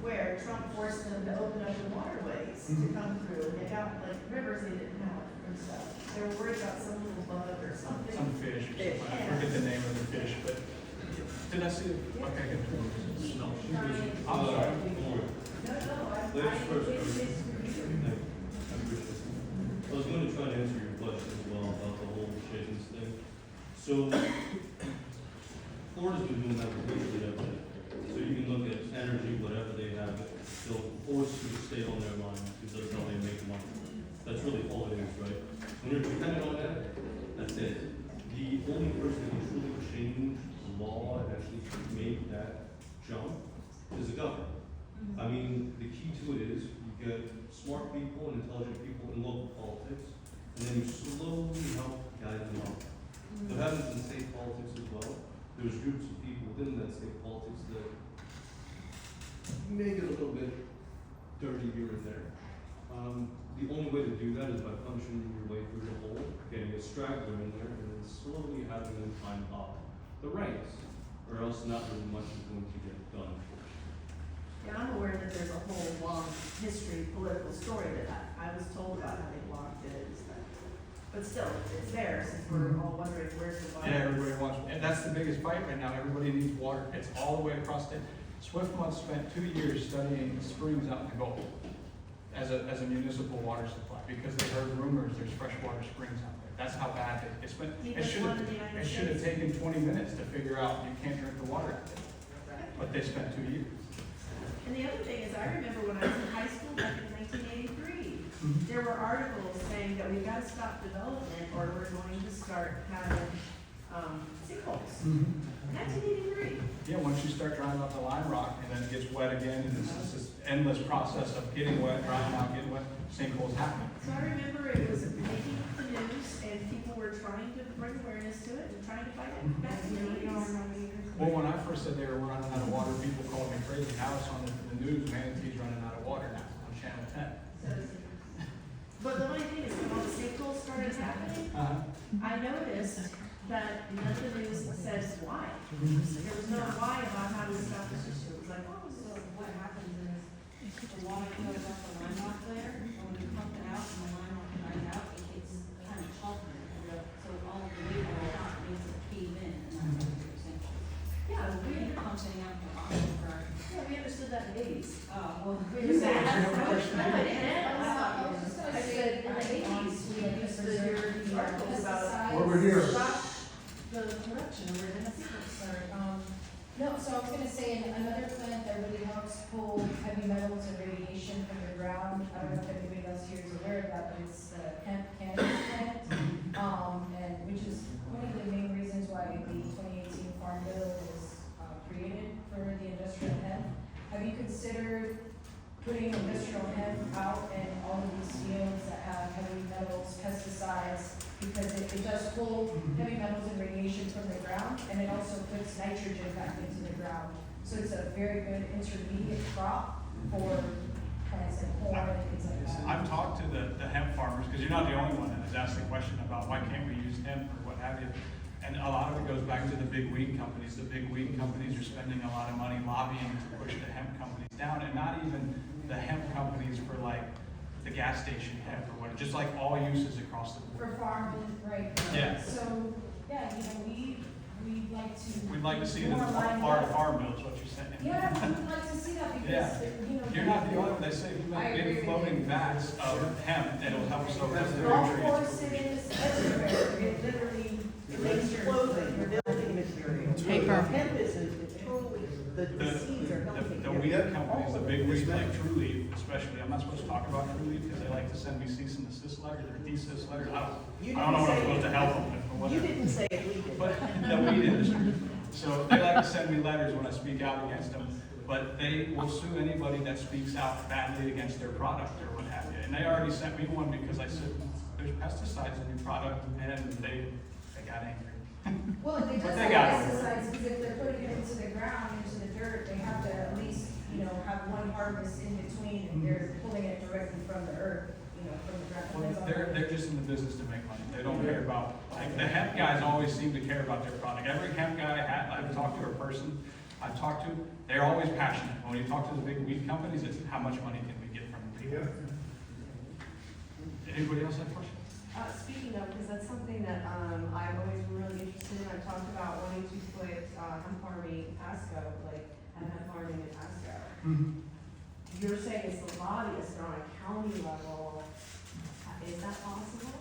where Trump forced them to open up the waterways to come through. They got like rivers they didn't have and stuff. They were worried about some little bug or something. Some fish or something. I forget the name of the fish, but did I see it? Okay, good. No. I'm sorry. Ladies first, I was going to try and answer your question as well about the whole chickens thing. So, Florida's been doing that for basically everything. So you can look at energy, whatever they have, they'll force you to stay on their line because that's how they make money. That's really all it is, right? When you're dependent on that, that's it. The only person who can truly change the law and actually make that jump is the government. I mean, the key to it is you get smart people and intelligent people in local politics, and then you slowly help guide them up. There happens in state politics as well. There's groups of people within that state politics that may get a little bit dirty here and there. The only way to do that is by punching your way through the hole, getting a straggler in there, and then slowly having them climb up the ranks, or else not really much is going to get done. And I'm aware that there's a whole long history, political story to that. I was told about how they blocked it and stuff. But still, it's there, since we're all wondering where's the water. Yeah, everybody wants, and that's the biggest fight right now. Everybody needs water. It's all the way across the, Swiftmont spent 2 years studying springs out in the Gulf as a municipal water supply because they heard rumors there's freshwater springs out there. That's how bad it spent. It should have taken 20 minutes to figure out you can't drink the water out there. But they spent 2 years. And the other thing is, I remember when I was in high school back in 1983, there were articles saying that we've got to stop development or we're going to start having sinkholes. 1983. Yeah, once you start drying out the lime rock and then it gets wet again, and it's just this endless process of getting wet, drying out, getting wet, sinkholes happening. So I remember it was making the news and people were trying to bring awareness to it and trying to fight it back in the 80s. Well, when I first said they were running out of water, people called me crazy. Now it's on the news, Manatee's running out of water now on Channel 10. But the only thing is, when all the sinkholes started happening, I noticed that none of the news says why. There was no why about how to stop this issue. It was like, oh, So what happens is, the water goes up the line rock there, and when you pump it out and the line rock dries out, it gets kind of chalky. So all of the weight of the rock needs to cave in, and that's what you're saying. yeah, So we're pumping out the bottom for, we understood that in the 80s. well, We used to that's ask what questions. No, I didn't. I said, in the on 80s, we used to hear these articles about Over here. stop the production, we're gonna see it. Sorry, no, so I was gonna say, another plant that really helps pull heavy metals and radiation from the ground, I don't know if anybody else here is aware of that, but it's the hemp cannabis plant. And which is one of the main reasons why the 2018 Farm Bill was created for the industrial hemp. Have you considered putting industrial hemp out in all of these fields that have heavy metals, pesticides? Because it does pull heavy metals and radiation from the ground, and it also puts nitrogen back into the ground. So it's a very good intermediate crop for plants like corn and things like that. I've talked to the hemp farmers, because you're not the only one that has asked the question about why can't we use hemp or what have you. And a lot of it goes back to the big weed companies. The big weed companies are spending a lot of money lobbying to push the hemp companies down, and not even the hemp companies for like the gas station hemp or what, just like all uses across the board. For farming, right? Yeah. So, yeah, we'd like to. We'd like to see it in more the line Florida up. Farm Bill, is what you're saying. Yeah, we'd like to see that Yeah. because, You're not the only one. They say if you I make agree big with floating you. vats of hemp, it'll help soak up the golf nutrients. courses, everywhere, it literally makes your Clothing, building material. the seeds are healthy. The weed companies, the big weeds like True Leaf, especially, I'm not supposed to talk about True Leaf because they like to send me cease and desist letters or desist letters. I don't know what I'm supposed to help them with or You whatever. didn't say it, we did. But the weed industry. So they like to send me letters when I speak out against them, but they will sue anybody that speaks out badly against their product or what have you. And they already sent me one because I said, there's pesticides in your product, and they got angry. Well, if they But just they have got it. pesticides, because if they're putting it into the ground, into the dirt, they have to at least, have one harvest in between, and they're pulling it directly from the earth, from the ground. Well, That's all. they're just in the business to make money. They don't care about, like, the hemp guys always seem to care about their product. Every hemp guy I've talked to, or person I've talked to, they're always passionate. When you talk to the big weed companies, it's how much money can we get from people. Anybody else have questions? Speaking of, because that's something that, I've always been really interested in, I've talked about wanting to put, hemp farming in Pasco, like, hemp farming in Pasco. You're saying it's the lobbyist, but on a county level, is that possible?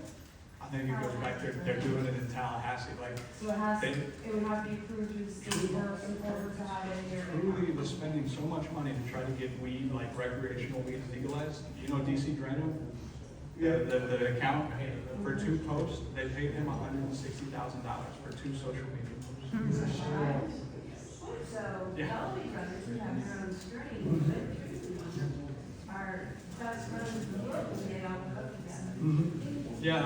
I think it goes back to, they're doing it in Tallahassee, like, So it would have to be approved through the state or in order to have it in your. Truly was spending so much money to try to get weed, like recreational weed legalized. You know DC Drano? Yeah. The account, for 2 posts, they paid him $160,000 for 2 social media posts. So, Yeah. Bellamy Brothers, who have their own strain, are best friends in the world, and they all cook together. Yeah,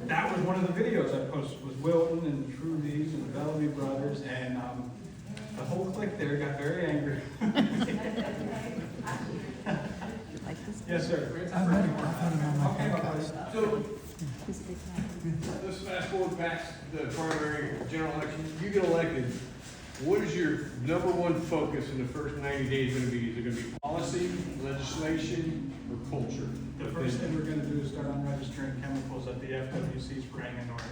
that was one of the videos I posted, was Wilton and True Leaves and the Bellamy Brothers, and the whole clique there got very angry. Yes, sir. So, let's fast forward past the primary general election. You get elected, what is your number one focus in the first 90 days gonna be? Is it gonna be policy, legislation, or culture? The first thing we're gonna do is start unregistering chemicals at the FWC spraying in North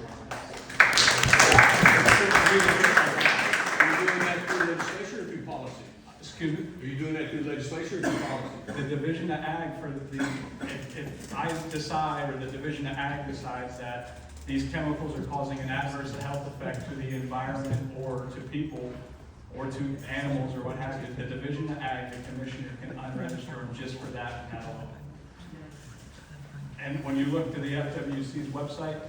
Are you doing that through legislation or through policy? Excuse me? Are you doing that through legislation or through policy? The Division of Ag if I decide, or the Division of Ag decides that these chemicals are causing an adverse health effect to the environment or to people or to animals or what have you, the Division of Ag, the commissioner can unregister them just for that and that alone. And when you look to the FWC's website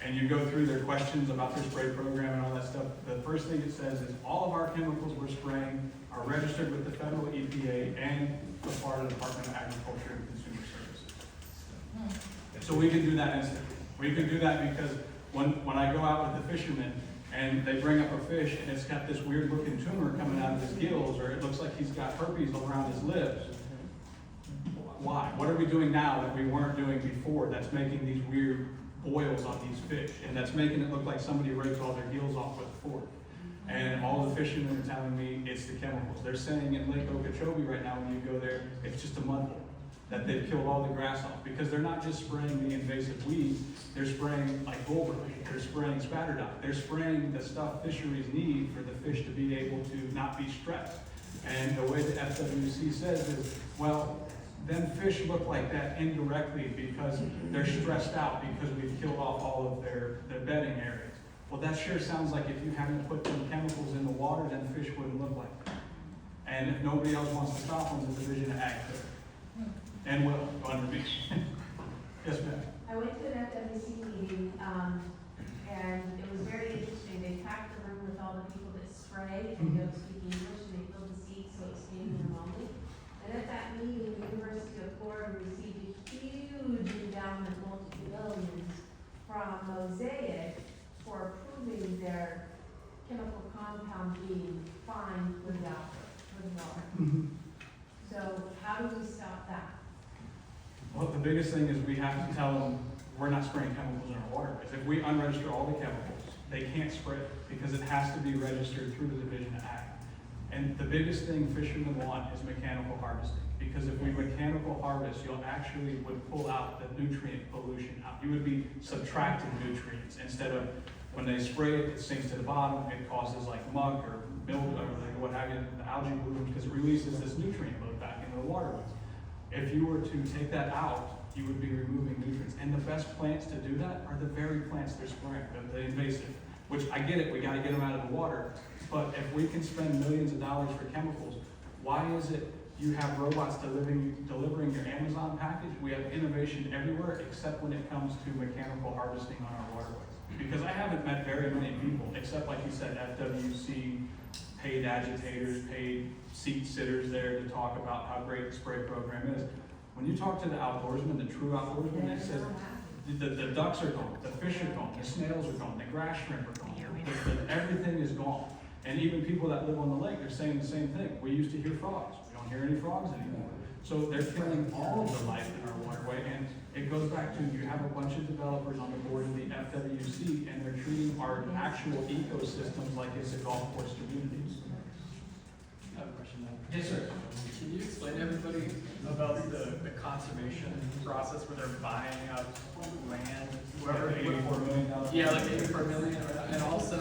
and you go through their questions about their spray program and all that stuff, the first thing it says is all of our chemicals we're spraying are registered with the federal EPA and the Florida Department of Agriculture and Consumer Services. So we can do that instantly. We can do that because when I go out with the fishermen and they bring up a fish and it's got this weird looking tumor coming out of his gills, or it looks like he's got herpes around his lips, why? What are we doing now that we weren't doing before that's making these weird boils on these fish? And that's making it look like somebody raked all their gills off with a fork. And all the fishermen are telling me it's the chemicals. They're saying in Lake Okeechobee right now, when you go there, it's just a mud hole, that they've killed all the grass off. Because they're not just spraying the invasive weeds, they're spraying like goldberg, they're spraying spatterdock, they're spraying the stuff fisheries need for the fish to be able to not be stressed. And the way the FWC says is, well, then fish look like that indirectly because they're stressed out because we've killed off all of their bedding areas. Well, that sure sounds like if you hadn't put them chemicals in the water, then fish wouldn't look like that. And if nobody else wants to stop them, the Division of Ag could. And will, under me. Yes, ma'am. I went to an FWC meeting, and it was very interesting. They packed the room with all the people that spray and don't speak English, and they filled the seats so it's standing room only. And at that meeting, the University of Florida received a huge endowment, multi-millions, from Mosaic for approving their chemical compound being fine for the water. So how do we stop that? Well, the biggest thing is we have to tell them we're not spraying chemicals in our water. Because if we unregister all the chemicals, they can't spray it because it has to be registered through the Division of Ag. And the biggest thing fishermen want is mechanical harvesting. Because if we mechanical harvest, you'll actually would pull out the nutrient pollution out. You would be subtracting nutrients instead of when they spray it, it sinks to the bottom, it causes like muck or mildew or what have you, the algae blooms, because it releases this nutrient load back into the waterways. If you were to take that out, you would be removing nutrients. And the best plants to do that are the very plants they're spraying, the invasive. which I get it, we gotta get them out of the water. But if we can spend millions of dollars for chemicals, why is it you have robots delivering your Amazon package? We have innovation everywhere except when it comes to mechanical harvesting on our waterways. Because I haven't met very many people, except like you said, FWC, paid agitators, paid seat sitters there to talk about how great the spray program is. When you talk to the outdoorsmen, the true outdoorsmen, they said, the ducks are gone, the fish are gone, the snails are gone, the grass shrimp are gone, everything is gone. And even people that live on the lake, they're saying the same thing. We used to hear frogs, we don't hear any frogs anymore. So they're killing all of the life in our waterway, and it goes back to, you have a bunch of developers on the board of the FWC, and they're treating our actual ecosystems like it's a golf course community. I have a question now. Yes, sir. Can you explain to everybody about the conservation process where they're buying up land? Whoever, $84 million. yeah, like $84 million, and also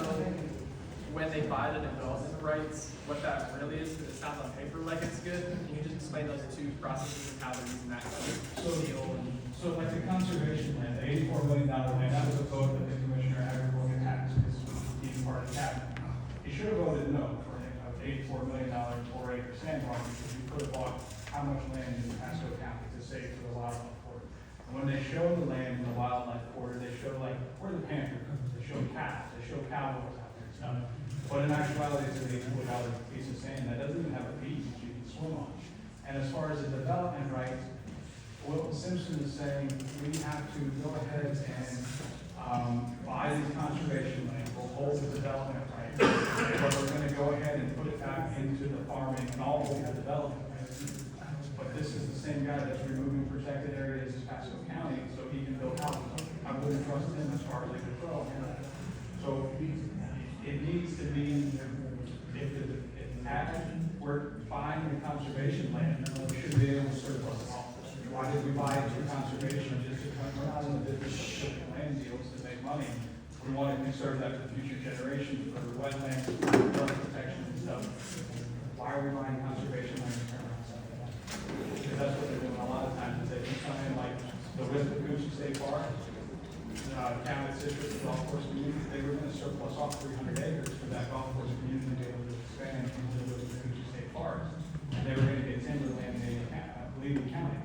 when they buy the development rights, what that really is, because it sounds on paper like it's good. Can you just explain those two processes and how they're using that kind of deal? So like the conservation land, the $84 million land, that was a vote that the commissioner had to look at, because he's part of the cabinet. He should have voted no for an $84 million 4-acre sandbar, because we could have bought how much land in Pasco County to save for the wildlife corridor. And when they show the land in the wildlife corridor, they show like, where the panther comes, they show cows, they show cowboys out there and stuff. But in actuality, it's an $84 piece of sand that doesn't even have a beach that you can swim on. And as far as the development rights, what Simpson is saying, we have to go ahead and buy these conservation land, we'll hold the development rights, but we're gonna go ahead and put it back into the farming and all of the development rights. But this is the same guy that's removing protected areas in Pasco County, so he can build houses. I wouldn't trust him as far as I could throw him. So it needs to be, if we're buying the conservation land, we should be able to surplus it off. Why did we buy it for conservation? Just because we're not in the business of shipping land deals to make money. We want to conserve that for future generations, for wetlands, flood protection and stuff. Why are we buying conservation land to turn around something like that? Because that's what they're doing a lot of times, is they can come in like the Wisconsin State Park, County Citrus Golf Course Community, they were going to surplus off 300 acres for that golf course community to be able to expand into the Wisconsin State Park. And they were going to get timberland in Levy County.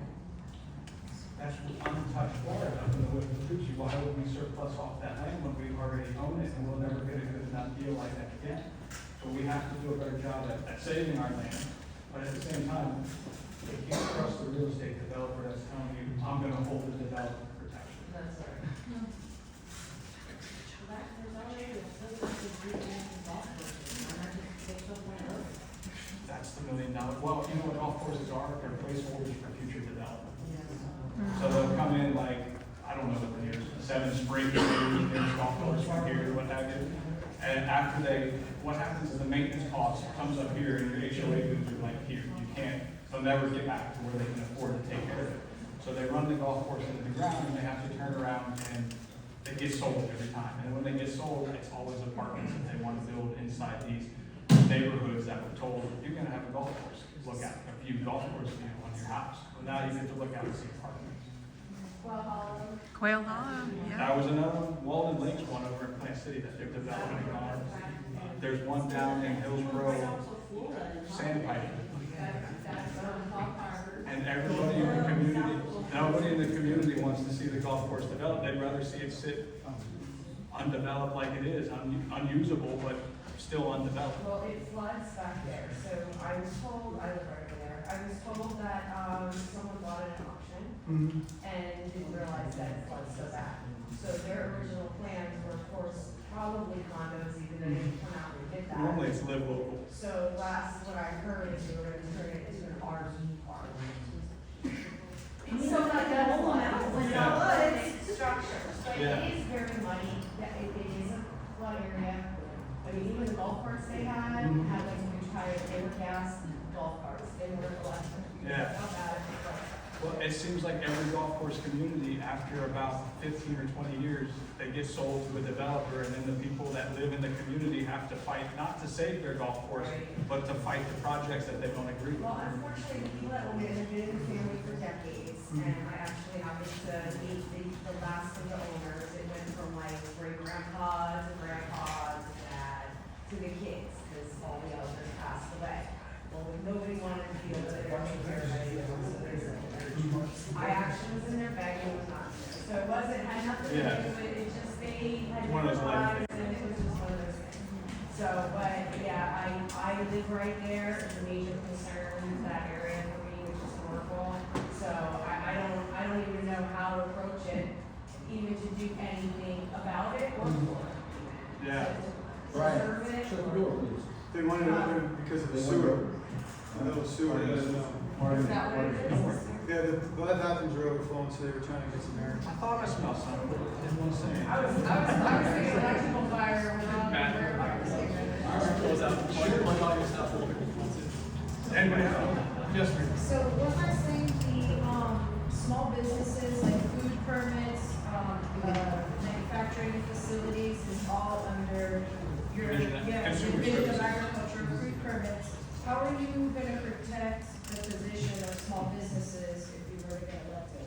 That's untouched water up in the Wisconsin. Why would we surplus off that land when we already own it and we'll never get a good enough deal like that again? So we have to do a better job at saving our land, but at the same time, we can't trust the real estate developer that's telling you, I'm going to hold the development protection. That's right. That's the $1 million. Well, you know what golf courses are? They're placeholders for future development. So they'll come in like, I don't know what the years, 7 spring, there's golf course from here, what have you. And after what happens is the maintenance cost comes up here and your HOA dues are like here. You can't, they'll never get back to where they can afford to take care of it. So they run the golf course into the ground and they have to turn around and it gets sold every time. And when they get sold, it's always apartments that they want to build inside these neighborhoods that were told, you're gonna have a golf course. Look out, a few golf courses on your house. Well, now you get to look out and see apartments. Quail Hollow, yeah. That was another one, Walden Lake's one over in Plant City that they're developing on. There's one down in Hillsborough, Sandpiper. And everybody in the community, nobody in the community wants to see the golf course developed. They'd rather see it sit undeveloped like it is, unusable, but still undeveloped. Well, it floods back there, so I was told, I live right over there, I was told that, someone bought it at auction and didn't realize that it floods so bad. So their original plans were, of course, probably condos, even though they didn't come out and did that. Normally it's live local. So last, what I heard is they were gonna turn it into an RV park. So like a whole house, it's structure, but Yeah. it is very muddy, it is a flood area. I mean, even the golf carts they had like huge tires, they were gas golf carts, they were electric. Yeah. How bad it was. Well, it seems like every golf course community, after about 15 or 20 years, they get sold to a developer, and then the people that live in the community have to fight, not to save their golf course, but to fight the projects that they don't agree with. Well, unfortunately, the people that own it have been in the family for decades, and I actually happened to meet the last of the owners. It went from like great grandpa to grandpa, Yeah. It's just, they had One of those different life lives, and it was just one of those things. So, but, yeah, I live right there, it's a major concern, that area for me, which is historical. So I don't even know how to approach it, even to do anything about it or for it. Yeah. To preserve it. Shut the door, please. They wanted to open because of the sewer. A little sewer. Is that what it is? Yeah, the bathrooms were overflowing, so they were trying to get some air. I thought I smelled something, but I didn't want to say it. I was thinking electrical fire, we're not Matt. aware of our statement. All right, close out, plug all your stuff real quick. Anybody else? Yes, ma'am. So what I'm saying, the, small businesses like food permits, manufacturing facilities is all under your, Division of yeah, Consumer Division of Services. Agriculture, food permits. How are you gonna protect the position of small businesses if you were to get elected?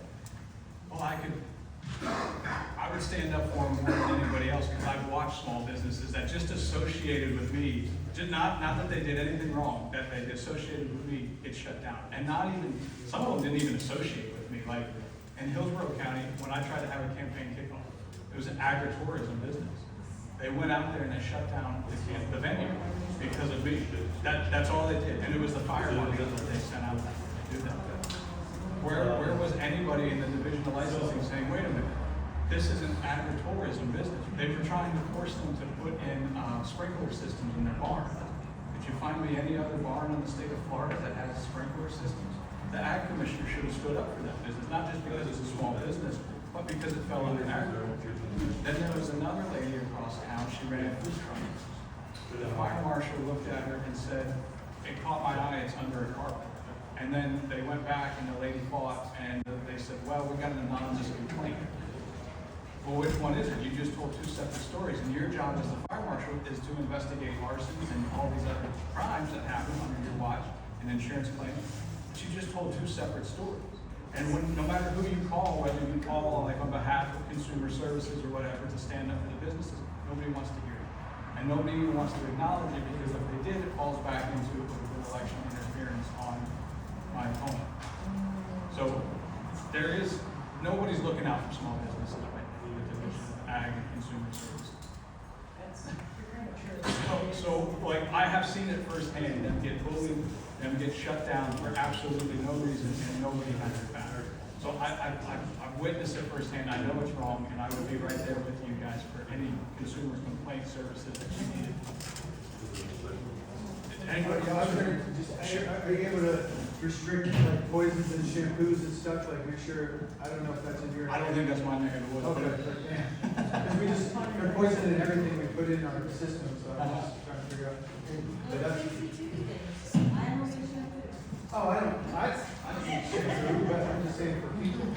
Well, I would stand up for them more than anybody else, because I've watched small businesses that just associated with me, not that they did anything wrong, that they associated with me, get shut down. And not even, some of them didn't even associate with me, like in Hillsborough County, when I tried to have a campaign kickoff, it was an agritourism business. They went out there and they shut down the venue because of me. That's all they did, and it was the fire marshal that they sent out to do that. Where was anybody in the division of licensing saying, wait a minute, this is an agritourism business? They were trying to force them to put in sprinkler systems in their barn. Could you find me any other barn in the state of Florida that has sprinkler systems? The ag commissioner should have stood up for that business, not just because it's a small business, but because it fell under agriculture. Then there was another lady across town, she ran a food truck. The fire marshal looked at her and said, it caught my eye, it's under a carpet. And then they went back and the lady fought and they said, well, we got an anonymous complaint. Well, which one is it? You just told two separate stories, and your job as the fire marshal is to investigate arsons and all these other crimes that happen under your watch and insurance claims. But you just told two separate stories. And when, no matter who you call, whether you call like on behalf of consumer services or whatever to stand up for the businesses, nobody wants to hear it. And nobody even wants to acknowledge it, because if they did, it falls back into political election interference on my opponent. So there is, nobody's looking out for small businesses right now, the division of ag and consumer services. So like, I have seen it firsthand, them get bullied, them get shut down for absolutely no reason, and nobody has their back. So I've witnessed it firsthand, I know it's wrong, and I would be right there with you guys for any consumer complaint services that you needed. Anybody else? Are you able to restrict like poisons and shampoos and stuff, like make sure, I don't know if that's in your. I don't think that's my neck of the woods. Okay, but yeah, because we just, they're poisoning everything we put in our system, so I'm just trying to figure out. But that's- Oh, I don't use shampoo, but I'm just saying for people.